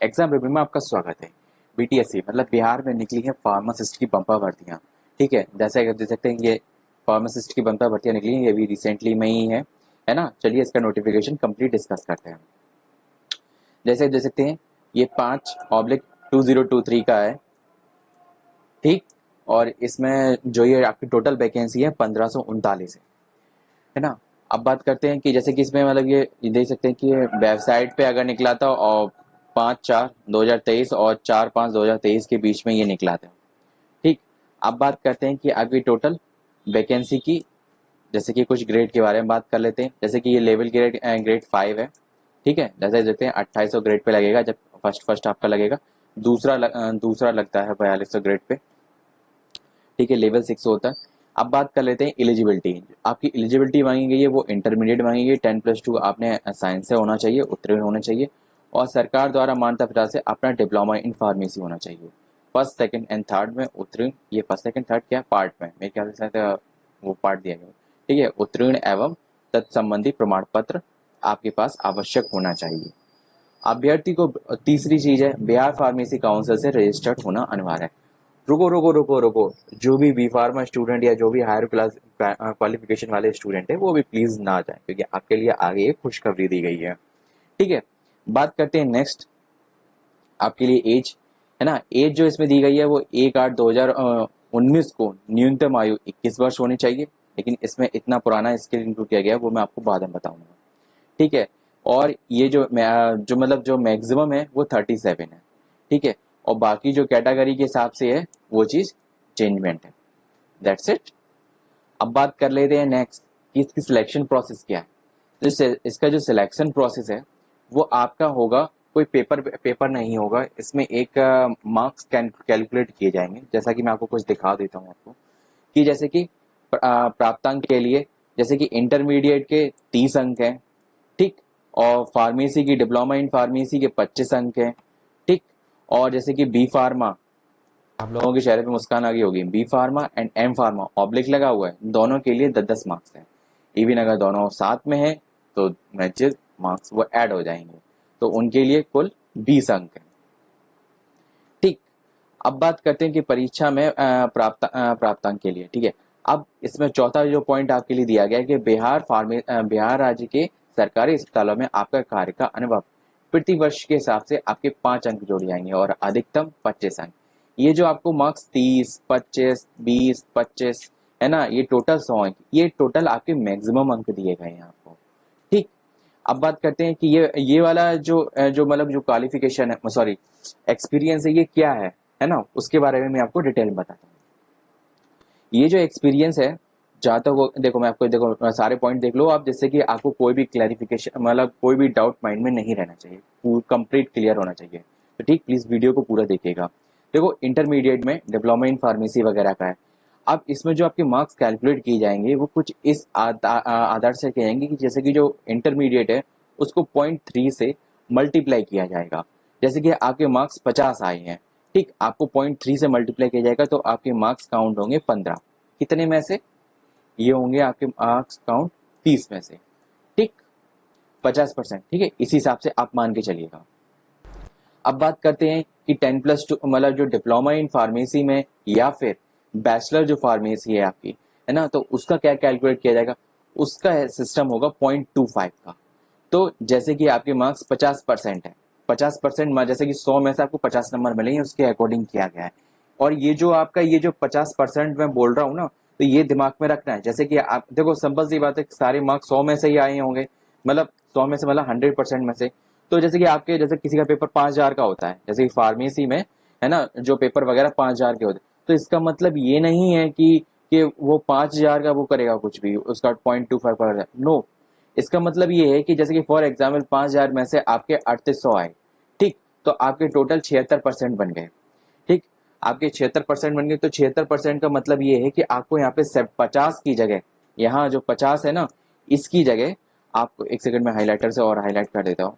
Exam review में आपका स्वागत है। बीटीएससी मतलब बिहार में निकली है फार्मासिस्ट की बंपर भर्तियां। ठीक है, जैसे कि आप देख सकते हैं ये फार्मासिस्ट की बंपर भर्तियां निकली हैं, ये भी रिसेंटली में ही है ना। चलिए इसका नोटिफिकेशन कंप्लीट डिस्कस करते हैं। जैसे देख सकते हैं ये 5/2023 का है। ठीक, और इसमें जो ये आपकी टोटल वैकेंसी है 1539 है ना। अब बात करते हैं कि जैसे कि इसमें मतलब ये देख सकते हैं कि वेबसाइट पे अगर निकला था और 5/4/2023 और 4/5/2023 के बीच में ये निकला था। ठीक, अब बात करते हैं कि आपकी टोटल वैकेंसी की, जैसे कि कुछ ग्रेड के बारे में बात कर लेते हैं। जैसे कि ये लेवल ग्रेड 5 है। ठीक है, जैसे देखते हैं 2800 ग्रेड पे लगेगा जब फर्स्ट आपका लगेगा। दूसरा लगता है 4200 ग्रेड पे। ठीक है, लेवल 6 होता है। अब बात कर लेते हैं एलिजिबिलिटी। आपकी एलिजिबिलिटी मांगी गई है वो इंटरमीडिएट मांगी गई, 10+2 आपने साइंस से होना चाहिए, उत्तीर्ण होना चाहिए और सरकार द्वारा मान्यता प्राप्त से अपना डिप्लोमा इन फार्मेसी होना चाहिए। फर्स्ट सेकंड एंड थर्ड में उत्तीर्ण, ये फर्स्ट सेकंड थर्ड क्या पार्ट में मेरे ख्याल से शायद वो पार्ट दिया गया। ठीक है, उत्तीर्ण एवं तत्संबंधी प्रमाण पत्र आपके पास आवश्यक होना चाहिए। अभ्यर्थी को तीसरी चीज है बिहार फार्मेसी काउंसिल से रजिस्टर्ड होना अनिवार्य है। रुको रुको रुको रुको, जो भी बी फार्मा स्टूडेंट या जो भी हायर क्लास क्वालिफिकेशन वाले स्टूडेंट है वो भी प्लीज ना जाए, क्योंकि आपके लिए आगे एक खुशखबरी दी गई है। ठीक है, बात करते हैं नेक्स्ट आपके लिए एज, है ना। एज जो इसमें दी गई है वो 1/8/2019 को न्यूनतम आयु 21 वर्ष होनी चाहिए, लेकिन इसमें इतना पुराना इसके लिए इंक्लूड किया गया वो मैं आपको बाद में बताऊंगा। ठीक है, और ये जो मतलब जो मैक्सिमम है वो 37 है। ठीक है, और बाकी जो कैटेगरी के हिसाब से है वो चीज चेंजमेंट है। That's it. अब बात कर लेते हैं नेक्स्ट कि इसकी सिलेक्शन प्रोसेस क्या है। तो इसका जो सिलेक्शन प्रोसेस है वो आपका होगा, कोई पेपर नहीं होगा इसमें। एक मार्क्स कैलकुलेट किए जाएंगे, जैसा कि मैं आपको कुछ दिखा देता हूँ आपको कि जैसे कि प्राप्तांक के लिए जैसे कि इंटरमीडिएट के 30 अंक हैं। ठीक, और फार्मेसी की डिप्लोमा इन फार्मेसी के 25 अंक हैं। ठीक, और जैसे कि बी फार्मा, आप लोगों के चेहरे पे मुस्कान आ गई होगी, B pharma and M pharma oblique लगा हुआ है, दोनों के लिए 10-10 मार्क्स हैं। इवन अगर दोनों साथ में है तो मैचेस मार्क्स वो ऐड हो जाएंगे, तो उनके लिए कुल 20 अंक हैं। ठीक, अब बात करते हैं कि परीक्षा में प्राप्तांक के लिए। ठीक है, अब इसमें चौथा जो पॉइंट आपके लिए दिया गया है कि बिहार राज्य के सरकारी अस्पतालों में आपका कार्य का अनुभव प्रति वर्ष के हिसाब से आपके 5 अंक जोड़े जाएंगे और अधिकतम 25 अंक। ये जो आपको मार्क्स 30, 25, 20, 25 है ना, ये टोटल 100 अंक, ये टोटल आपके मैक्सिमम अंक दिए गए हैं आपको। ठीक, अब बात करते हैं कि ये वाला जो मतलब जो क्वालिफिकेशन है, सॉरी एक्सपीरियंस है, ये क्या है ना, उसके बारे में मैं आपको डिटेल में बताता हूँ। ये जो एक्सपीरियंस है, जहाँ तक वो देखो, मैं आपको देखो सारे पॉइंट देख लो आप, जिससे कि आपको कोई भी क्लैरिफिकेशन मतलब कोई भी डाउट माइंड में नहीं रहना चाहिए, कंप्लीट क्लियर होना चाहिए। तो ठीक, प्लीज वीडियो को पूरा देखिएगा। देखो, इंटरमीडिएट में डिप्लोमा इन फार्मेसी वगैरह का है। अब इसमें जो आपके मार्क्स कैलकुलेट किए जाएंगे वो कुछ इस आधार से किए जाएंगे कि जैसे कि जो इंटरमीडिएट है उसको 0.3 से मल्टीप्लाई किया जाएगा। जैसे कि आपके मार्क्स 50 आए हैं, ठीक, आपको 0.3 से मल्टीप्लाई किया जाएगा तो आपके मार्क्स काउंट होंगे 15। कितने में से? ये होंगे आपके मार्क्स काउंट 30 में से। ठीक, 50%। ठीक है, इसी हिसाब से आप मान के चलिएगा। अब बात करते हैं कि 10+2 मतलब जो डिप्लोमा इन फार्मेसी में या फिर बैचलर जो फार्मेसी है आपकी, है ना, तो उसका क्या कैलकुलेट किया जाएगा। उसका सिस्टम होगा 0.25 का। तो जैसे कि आपके मार्क्स 50% है, 50% जैसे कि 100 में से आपको 50 नंबर मिलेंगे, उसके अकॉर्डिंग किया गया है। और ये जो आपका ये जो 50% मैं बोल रहा हूँ ना, तो ये दिमाग में रखना है। जैसे कि आप देखो, सिंपल सी बात है, सारे मार्क्स 100 में से ही आए होंगे, मतलब 100 में से मतलब 100% में से। तो जैसे कि आपके जैसे किसी का पेपर 5,000 का होता है, जैसे कि फार्मेसी में है ना, जो पेपर वगैरह 5,000 के होते हैं, तो इसका मतलब ये नहीं है कि वो 5,000 का वो करेगा कुछ भी, उसका 0.25 का। नो, इसका मतलब ये है कि जैसे कि फॉर एग्जाम्पल 5,000 में से आपके 3800 आए, ठीक, तो आपके टोटल 76% बन गए। ठीक, आपके 76% बन गए, तो 76% का मतलब ये है कि आपको यहाँ पे 50 की जगह, यहाँ जो 50 है ना, इसकी जगह आपको एक सेकंड में हाईलाइटर से और हाईलाइट कर देता हूँ,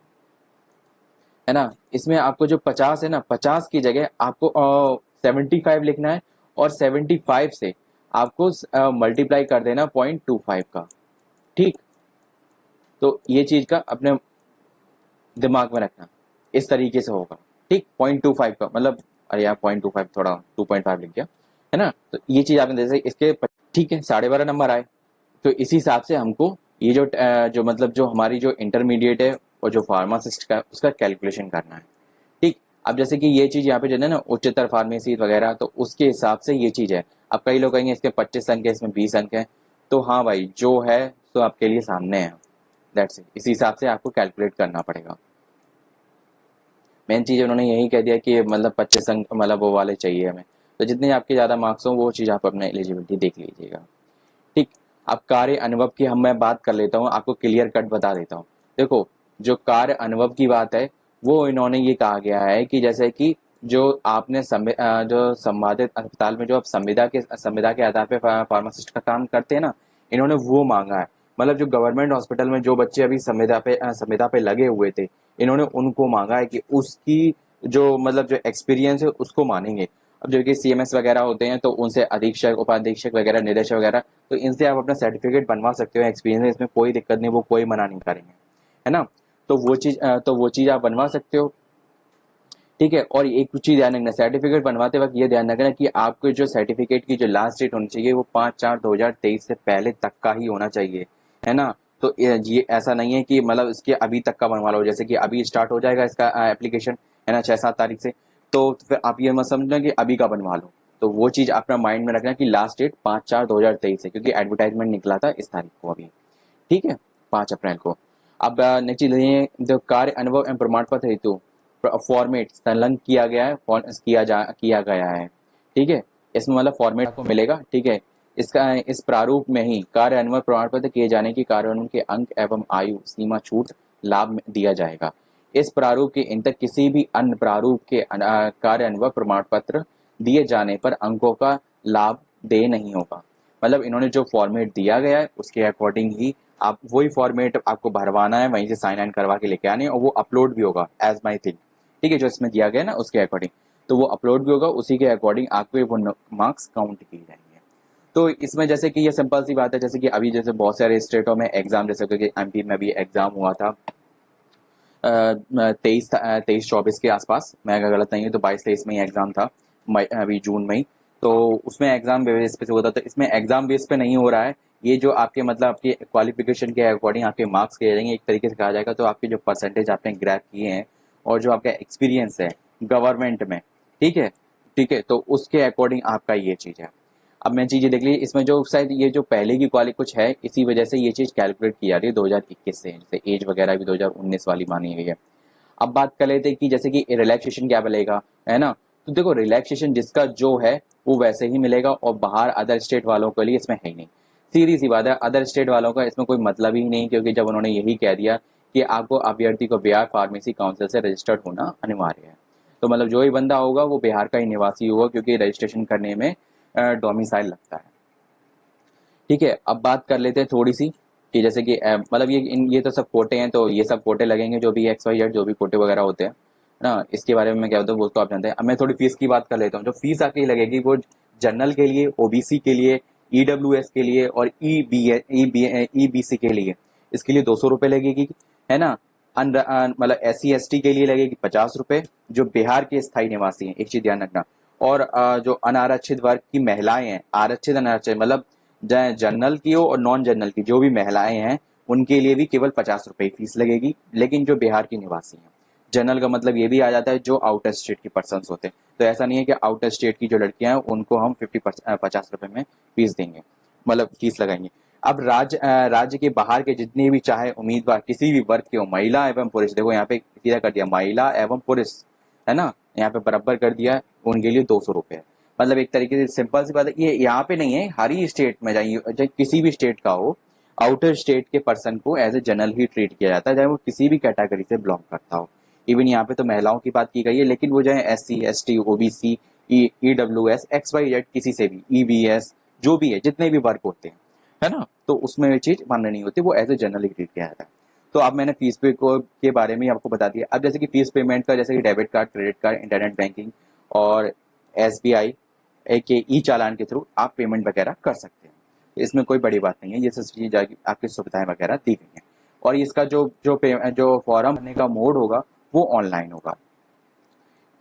है ना। इसमें आपको जो 50 है ना, 50 की जगह आपको 75 लिखना है और 75 से आपको मल्टीप्लाई कर देना 0.25 का। ठीक, तो ये चीज का अपने दिमाग में रखना, इस तरीके से होगा। ठीक 0.25 का मतलब, अरे यार 0.25 थोड़ा 2.5 लिख गया, है ना। तो ये चीज आपने जैसे इसके ठीक है 12.5 नंबर आए, तो इसी हिसाब से हमको ये जो मतलब जो हमारी जो इंटरमीडिएट है और जो फार्मासिस्ट का उसका कैलकुलेशन करना है। ठीक, अब जैसे कि ये चीज यहाँ पे जो है ना उच्चतर फार्मेसी वगैरह, तो उसके हिसाब से ये चीज है। अब कई लोग कहेंगे इसके 25 अंक है, इसमें 20 अंक है, तो हाँ भाई जो है तो आपके लिए सामने है, दैट्स इट। इसी हिसाब से आपको कैलकुलेट करना पड़ेगा। मेन चीज उन्होंने यही कह दिया कि मतलब 25 अंक मतलब वो वाले चाहिए हमें, तो जितने आपके ज्यादा मार्क्स हो वो चीज आप अपना एलिजिबिलिटी देख लीजिएगा। ठीक, अब कार्य अनुभव की हम मैं बात कर लेता हूँ, आपको क्लियर कट बता देता हूँ। देखो, जो कार्य अनुभव की बात है वो इन्होंने ये कहा गया है कि जैसे कि जो आपने जो संबंधित अस्पताल में जो आप संविदा के आधार पे फार्मासिस्ट का काम करते हैं ना, इन्होंने वो मांगा है। मतलब जो गवर्नमेंट हॉस्पिटल में जो बच्चे अभी संविदा पे लगे हुए थे, इन्होंने उनको मांगा है कि उसकी जो मतलब जो एक्सपीरियंस है उसको मानेंगे। अब जो कि सीएमएस वगैरह होते हैं तो उनसे अधीक्षक उपाधीक्षक वगैरह निदेशक वगैरह, तो इनसे आप अपना सर्टिफिकेट बनवा सकते हो एक्सपीरियंस है, इसमें कोई दिक्कत नहीं, वो कोई मना नहीं करेंगे, है ना। तो वो चीज आप बनवा सकते हो। ठीक है, और एक कुछ चीज ध्यान रखना, सर्टिफिकेट बनवाते वक्त ये ध्यान रखना कि आपके जो सर्टिफिकेट की जो लास्ट डेट होनी चाहिए वो 5/4/2023 से पहले तक का ही होना चाहिए, है ना। तो ये ऐसा नहीं है कि मतलब इसके अभी तक का बनवा लो, जैसे कि अभी स्टार्ट हो जाएगा इसका एप्लीकेशन, है ना, 6-7 तारीख से, तो फिर आप ये मत समझना कि अभी का बनवा लो। तो वो चीज अपना माइंड में रखना कि लास्ट डेट 5/4/2023 है, क्योंकि एडवर्टाइजमेंट निकला था इस तारीख को अभी, ठीक है, 5 अप्रैल को। अब नेक्स्ट चीज जो कार्य अनुभव एवं प्रमाण पत्र हेतु फॉर्मेट संलग्न किया गया है, किया गया है, ठीक है। इसमें मतलब फॉर्मेट आपको मिलेगा, ठीक है। इसका इस प्रारूप में ही कार्य अनुभव प्रमाण पत्र किए जाने की कार्यान्वयन के अंक एवं आयु सीमा छूट लाभ में दिया जाएगा। इस प्रारूप के इंतर किसी भी अन्य प्रारूप के कार्य अनुभव प्रमाण पत्र दिए जाने पर अंकों का लाभ दे नहीं होगा। मतलब इन्होंने जो फॉर्मेट दिया गया है उसके अकॉर्डिंग ही आप वही फॉर्मेट आपको भरवाना है, वहीं से साइन इन करवा के लेके आने, और वो अपलोड भी होगा एज माई थिंग, ठीक है, जो इसमें दिया गया है ना उसके अकॉर्डिंग, तो वो अपलोड भी होगा, उसी के अकॉर्डिंग आपके वो मार्क्स काउंट किए जाएंगे। तो इसमें जैसे कि ये सिंपल सी बात है, जैसे कि अभी जैसे बहुत सारे स्टेटों में एग्जाम, जैसे कि एमपी में भी एग्जाम हुआ था 23-24 के आसपास, मैं अगर गलत नहीं हूँ तो 22-23 में ही एग्जाम था, अभी जून में ही। तो उसमें एग्जाम बेस पे होता था, तो इसमें एग्जाम बेस पे नहीं हो रहा है। ये जो आपके मतलब आपके क्वालिफिकेशन के अकॉर्डिंग आपके मार्क्स किए जाएंगे, एक तरीके से कहा जाएगा, तो आपके जो परसेंटेज आपने ग्रैब किए हैं और जो आपका एक्सपीरियंस है गवर्नमेंट में, ठीक है, ठीक है, तो उसके अकॉर्डिंग आपका ये चीज है। अब मैं चीजें देख ली इसमें, जो शायद ये जो पहले की क्वालिटी कुछ है, इसी वजह से ये चीज कैलकुलेट की जा रही है 2021 से, जैसे एज वगैरह भी 2019 वाली मानी गई है। अब बात कर लेते हैं कि जैसे कि रिलैक्सेशन क्या मिलेगा, है ना। तो देखो रिलैक्सेशन जिसका जो है वो वैसे ही मिलेगा, और बाहर अदर स्टेट वालों के लिए इसमें है ही नहीं। सीधी सी बात है, अदर स्टेट वालों का इसमें कोई मतलब ही नहीं, क्योंकि जब उन्होंने यही कह दिया कि आपको अभ्यर्थी को बिहार फार्मेसी काउंसिल से रजिस्टर्ड होना अनिवार्य है, तो मतलब जो ही बंदा होगा वो बिहार का ही निवासी होगा, क्योंकि रजिस्ट्रेशन करने में डोमिसाइल लगता है। ठीक है, अब बात कर लेते हैं थोड़ी सी कि जैसे कि मतलब ये तो सब कोटे हैं, तो ये सब कोटे लगेंगे, जो भी एक्स वाई जेड जो भी कोटे वगैरह होते हैं ना, इसके बारे में मैं क्या बताऊँ वो तो आप जानते हैं। अब मैं थोड़ी फीस की बात कर लेता हूँ। जो फीस आपकी लगेगी वो जनरल के लिए, ओबीसी के लिए, ईडब्ल्यूएस के लिए और ईबीसी के लिए, इसके लिए 200 रुपये लगेगी, है ना। मतलब SC ST के लिए लगेगी 50 रुपये, जो बिहार के स्थायी निवासी हैं, एक चीज ध्यान रखना। और जो अनारक्षित वर्ग की महिलाएं हैं, आरक्षित अनारक्षित मतलब जनरल की हो और नॉन जनरल की जो भी महिलाएं हैं, उनके लिए भी केवल 50 रुपये फीस लगेगी, लेकिन जो बिहार की निवासी हैं। जनरल का मतलब ये भी आ जाता है जो आउटर स्टेट की पर्सन होते हैं, तो ऐसा नहीं है कि आउटर स्टेट की जो लड़कियां हैं उनको हम 50 रुपये में फीस देंगे, मतलब फीस लगाएंगे। अब राज्य के बाहर के जितने भी चाहे उम्मीदवार किसी भी वर्ग के हो, महिला एवं पुरुष, देखो यहाँ पे सीधा कर दिया महिला एवं पुरुष, है ना, यहाँ पे बराबर कर दिया, उनके लिए 200 रुपये। मतलब एक तरीके से सिंपल सी बात है, ये यहाँ पे नहीं है, हर ही स्टेट में जाइए, चाहे किसी भी स्टेट का हो, आउटर स्टेट के पर्सन को एज ए जनरल ही ट्रीट किया जाता है, चाहे वो किसी भी कैटेगरी से बिलोंग करता हो। इवन यहाँ पे तो महिलाओं की बात की गई है, लेकिन वो चाहे SC ST OBC EWS XYZ किसी से भी EVS जो भी है, जितने भी वर्ग होते हैं, है ना, तो उसमें ये चीज मान्य नहीं होती, वो एज ए जनरल ही ट्रीट किया जाता है। तो अब मैंने फीस पे को के बारे में आपको बता दिया। अब जैसे कि फीस पेमेंट का, जैसे कि debit card, credit card, internet banking और SBI के ई चालान के थ्रू आप पेमेंट वगैरह कर सकते हैं। इसमें कोई बड़ी बात नहीं है, ये सब चीज आपकी सुविधाएं वगैरह दी गई हैं। और इसका जो फॉर्म भरने का मोड होगा वो ऑनलाइन होगा।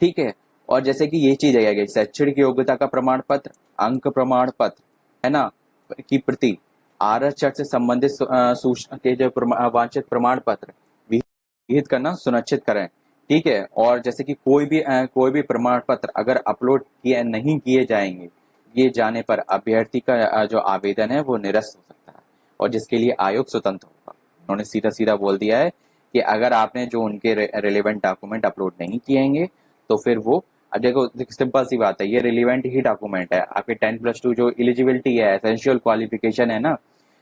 ठीक है। और जैसे कि ये चीज है, शैक्षणिक योग्यता का प्रमाण पत्र, अंक प्रमाण पत्र, है ना, की प्रति, आरक्षण से संबंधित सूचना के जो वांछित प्रमाण पत्र विहित करना सुनिश्चित करें। ठीक है। और जैसे कि कोई भी प्रमाण पत्र अगर अपलोड किए नहीं किए जाएंगे, किए जाने पर अभ्यर्थी का जो आवेदन है वो निरस्त हो सकता है, और जिसके लिए आयोग स्वतंत्र होगा। उन्होंने सीधा सीधा बोल दिया है कि अगर आपने जो उनके रिलेवेंट डॉक्यूमेंट अपलोड नहीं किएंगे तो फिर वो, अब देखो सिंपल सी बात है, ये रिलेवेंट ही डॉक्यूमेंट है। आपके 10+2 जो एलिजिबिलिटी है, एसेंशियल क्वालिफिकेशन है ना,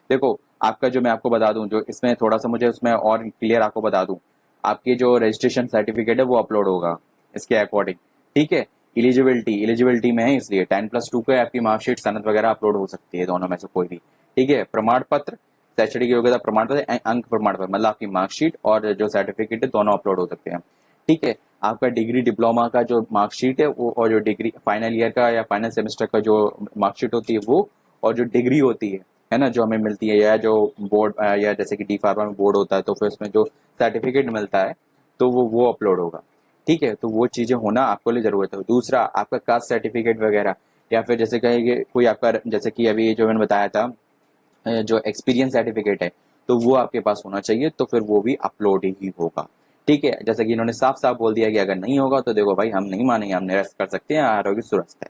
देखो आपका जो, मैं आपको बता दूं, जो इसमें थोड़ा सा मुझे उसमें और क्लियर आपको बता दूं, आपकी जो रजिस्ट्रेशन सर्टिफिकेट है वो अपलोड होगा इसके अकॉर्डिंग। ठीक है। एलिजिबिलिटी में है, इसलिए 10+2 पे आपकी मार्कशीट, सनद वगैरह अपलोड हो सकती है, दोनों में से कोई भी। ठीक है। प्रमाण पत्र, शैक्षणिक योग्यता प्रमाण पत्र, अंक प्रमाण पत्र, मतलब आपकी मार्कशीट और जो सर्टिफिकेट है दोनों अपलोड हो सकते हैं। ठीक है। आपका डिग्री डिप्लोमा का जो मार्कशीट है वो, और जो डिग्री फाइनल ईयर का या फाइनल सेमेस्टर का जो मार्कशीट होती है वो, और जो डिग्री होती है ना, जो हमें मिलती है, या जो बोर्ड, या जैसे कि डी फार्मा में बोर्ड होता है तो फिर उसमें जो सर्टिफिकेट मिलता है तो वो अपलोड होगा। ठीक है। तो वो चीजें होना आपको लिए जरूरत है। दूसरा, आपका कास्ट सर्टिफिकेट वगैरह, या फिर जैसे कहेंगे कोई आपका, जैसे कि अभी जो मैंने बताया था, जो एक्सपीरियंस सर्टिफिकेट है, तो वो आपके पास होना चाहिए, तो फिर वो भी अपलोड ही होगा। ठीक है। जैसे कि इन्होंने साफ साफ बोल दिया कि अगर नहीं होगा तो देखो भाई, हम नहीं मानेंगे, हम निरस्त कर सकते हैं, आरोग्य सुरक्षित है।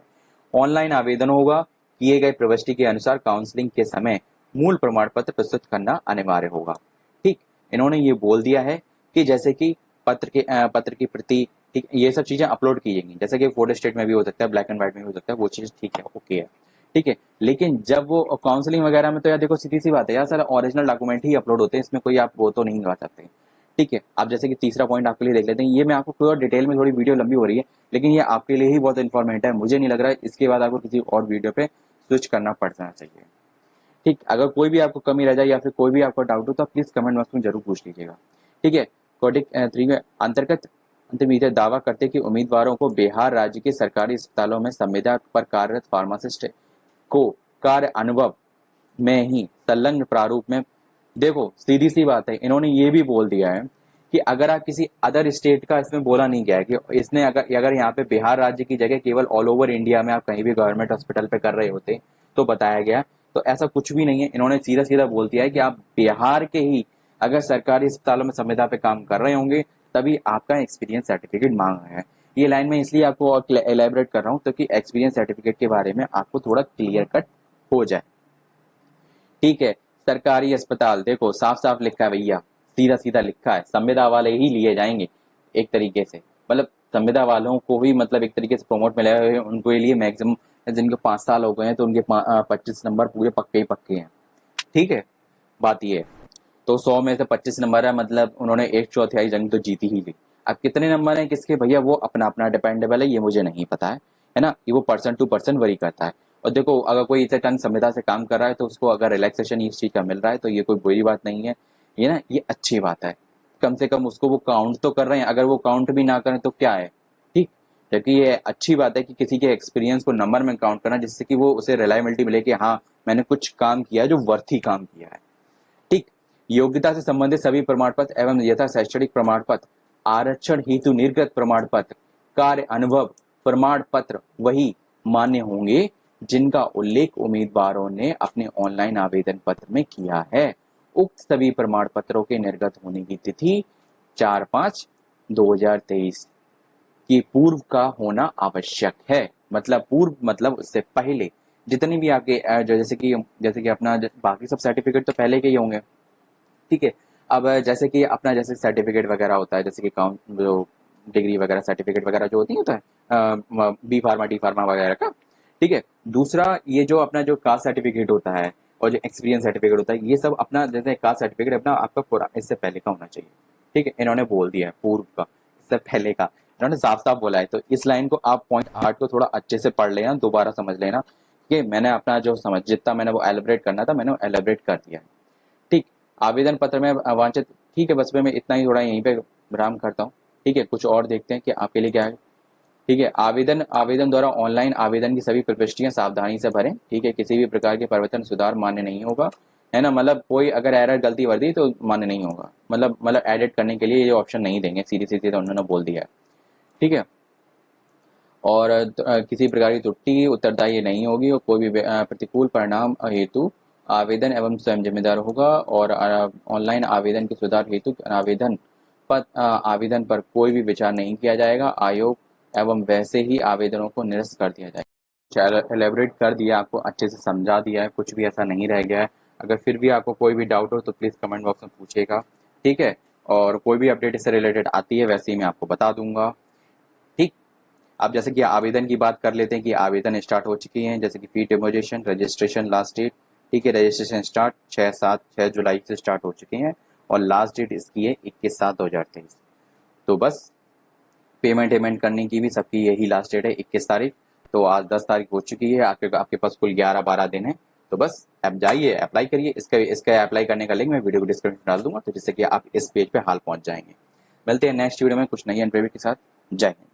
ऑनलाइन आवेदन होगा, किए गए प्रविष्टि के अनुसार काउंसलिंग के समय मूल प्रमाण पत्र प्रस्तुत करना अनिवार्य होगा। ठीक। इन्होंने ये बोल दिया है कि जैसे कि पत्र की प्रति, ठीक, ये सब चीजें अपलोड की जाएंगी, जैसे कि फोटो स्टेट में भी हो सकता है, ब्लैक एंड व्हाइट में भी हो सकता है, वो चीज ठीक है, ओके है। ठीक है। लेकिन जब वो काउंसलिंग वगैरह में, तो यार देखो सीधी सी बात है यार, सारा ओरिजिनल डॉक्यूमेंट ही अपलोड होते हैं, इसमें कोई आप वो तो नहीं लगा सकते। ठीक है। आप जैसे कि तीसरा पॉइंट आपके लिए देख लेते हैं, ये मैं आपको पूरा डिटेल में, थोड़ी वीडियो लंबी हो रही है लेकिन ये आपके लिए ही बहुत इन्फॉर्मेटिव है, मुझे नहीं लग रहा है इसके बाद आपको किसी और वीडियो पे स्विच करना पड़ना चाहिए। ठीक। अगर कोई भी आपको कमी रह जाए या फिर कोई भी आपको डाउट हो तो प्लीज कमेंट बॉक्स में जरूर पूछ लीजिएगा। ठीक है। कोडिक 3 में अंतर्गत अंतर्गत दावा करते कि उम्मीदवारों को बिहार राज्य के सरकारी अस्पतालों में संविदा पर कार्यरत फार्मासिस्ट को कार्य अनुभव में ही संलग्न प्रारूप में, देखो सीधी सी बात है, इन्होंने ये भी बोल दिया है कि अगर आप किसी अदर स्टेट का, इसमें बोला नहीं गया है कि इसने अगर यहाँ पे बिहार राज्य की जगह केवल ऑल ओवर इंडिया में आप कहीं भी गवर्नमेंट हॉस्पिटल पे कर रहे होते तो बताया गया, तो ऐसा कुछ भी नहीं है। इन्होंने सीधा सीधा बोल दिया है कि आप बिहार के ही अगर सरकारी अस्पतालों में संविदा पे काम कर रहे होंगे तभी आपका एक्सपीरियंस सर्टिफिकेट मांग रहे हैं। ये लाइन में इसलिए आपको और एलेबरेट कर रहा हूँ ताकि एक्सपीरियंस सर्टिफिकेट के बारे में आपको थोड़ा क्लियर कट हो जाए। ठीक है। सरकारी अस्पताल, देखो साफ साफ लिखा है भैया, सीधा सीधा लिखा है, संविदा वाले ही लिए जाएंगे एक तरीके से, मतलब संविदा वालों को भी मतलब एक तरीके से प्रमोट मिलेगा, उनको लिए मैक्सिमम, जिनके 5 साल हो गए हैं तो उनके 25 नंबर पूरे पक्के ही पक्के हैं। ठीक है। बात ये है, तो 100 में से 25 नंबर है, मतलब उन्होंने 1/4 जंग तो जीती ही ली। अब कितने नंबर हैं किसके भैया, वो अपना अपना डिपेंडेबल है, ये मुझे नहीं पता है ना, ये वो पर्सन टू पर्सन वरी करता है। और देखो अगर कोई इतने टन संविदा से काम कर रहा है तो उसको अगर रिलैक्सेशन इस चीज का मिल रहा है तो ये कोई बुरी बात नहीं है, ये ना, ये अच्छी बात है। कम से कम उसको वो काउंट तो कर रहे हैं, अगर वो काउंट भी ना करें तो क्या है। ठीक। जबकि ये अच्छी बात है कि किसी के एक्सपीरियंस को नंबर में काउंट करना, जिससे कि वो उसे रिलायबिलिटी मिले कि हाँ मैंने कुछ काम किया जो वर्थी काम किया है। ठीक। योग्यता से संबंधित सभी प्रमाण पत्र एवं यथा शैक्षणिक प्रमाण पत्र, आरक्षण हेतु निर्गत प्रमाण पत्र, कार्य अनुभव प्रमाण पत्र वही मान्य होंगे जिनका उल्लेख उम्मीदवारों ने अपने ऑनलाइन आवेदन पत्र में किया है। उक्त सभी प्रमाण पत्रों के निर्गत होने की तिथि 4/5/2023 की पूर्व का होना आवश्यक है। मतलब पूर्व मतलब उससे पहले जितनी भी आपके जैसे कि अपना बाकी सब सर्टिफिकेट तो पहले के ही होंगे। ठीक है। अब जैसे कि अपना जैसे सर्टिफिकेट वगैरह होता है, जैसे कि काउंट जो डिग्री वगैरह सर्टिफिकेट वगैरह जो होती है होता है, बी फार्मा डी फार्मा वगैरह का। ठीक है। दूसरा ये जो अपना जो कास्ट सर्टिफिकेट होता है और जो एक्सपीरियंस सर्टिफिकेट होता है, ये सब अपना जैसे कास्ट सर्टिफिकेट अपना आपका पूरा इससे पहले का होना चाहिए। ठीक है। इन्होंने बोल दिया है पूर्व का, इससे पहले का, इन्होंने साफ साफ बोला है। तो इस लाइन को आप पॉइंट 8 को थोड़ा अच्छे से पढ़ लेना, दोबारा समझ लेना कि मैंने अपना जो समझ जितना मैंने वो एलिब्रेट करना था मैंने एलिब्रेट कर दिया है। ठीक। आवेदन पत्र में वांछित, ठीक है, बस मैं इतना ही थोड़ा यहीं पे विराम करता हूँ। ठीक है। कुछ और देखते हैं कि आपके लिए क्या है। ठीक है। आवेदन आवेदन द्वारा ऑनलाइन आवेदन की सभी प्रविष्टियां सावधानी से भरें। ठीक है। किसी भी प्रकार के परिवर्तन सुधार मान्य नहीं होगा, है ना, मतलब कोई अगर एरर गलती वर्दी तो मान्य नहीं होगा, मतलब एडिट करने के लिए ये ऑप्शन नहीं देंगे, सीधी सीधी तो उन्होंने बोल दिया है। ठीक है। और किसी प्रकार की त्रुटि उत्तरदायी नहीं होगी और कोई भी प्रतिकूल परिणाम हेतु आवेदन एवं स्वयं जिम्मेदार होगा। और ऑनलाइन आवेदन के सुधार हेतु आवेदन पर कोई भी विचार नहीं किया जाएगा। आयोग एवं वैसे ही आवेदनों को निरस्त कर दिया जाएगा। एलेबरेट कर दिया, आपको अच्छे से समझा दिया है, कुछ भी ऐसा नहीं रह गया है। अगर फिर भी आपको कोई भी डाउट हो तो प्लीज़ कमेंट बॉक्स में पूछिएगा, ठीक है। और कोई भी अपडेट इससे रिलेटेड आती है वैसे ही मैं आपको बता दूंगा, ठीक। अब जैसे कि आवेदन की बात कर लेते हैं कि आवेदन स्टार्ट हो चुकी हैं, जैसे कि फी डिपोजिशन रजिस्ट्रेशन लास्ट डेट, ठीक है। रजिस्ट्रेशन स्टार्ट 6 जुलाई से स्टार्ट हो चुके हैं और लास्ट डेट इसकी है 21/7/2023। तो बस पेमेंट वेमेंट करने की भी सबकी यही लास्ट डेट है 21 तारीख। तो आज 10 तारीख हो चुकी है, आपके आपके पास कुल 11-12 दिन है। तो बस अब जाइए अप्लाई करिए। इसका इसका अप्लाई करने का लिंक मैं वीडियो को डिस्क्रिप्शन में डाल दूंगा, तो जिससे कि आप इस पेज पे हाल पहुंच जाएंगे। मिलते हैं नेक्स्ट वीडियो में कुछ नई इन्फॉर्मेशन के साथ। जय हिंद।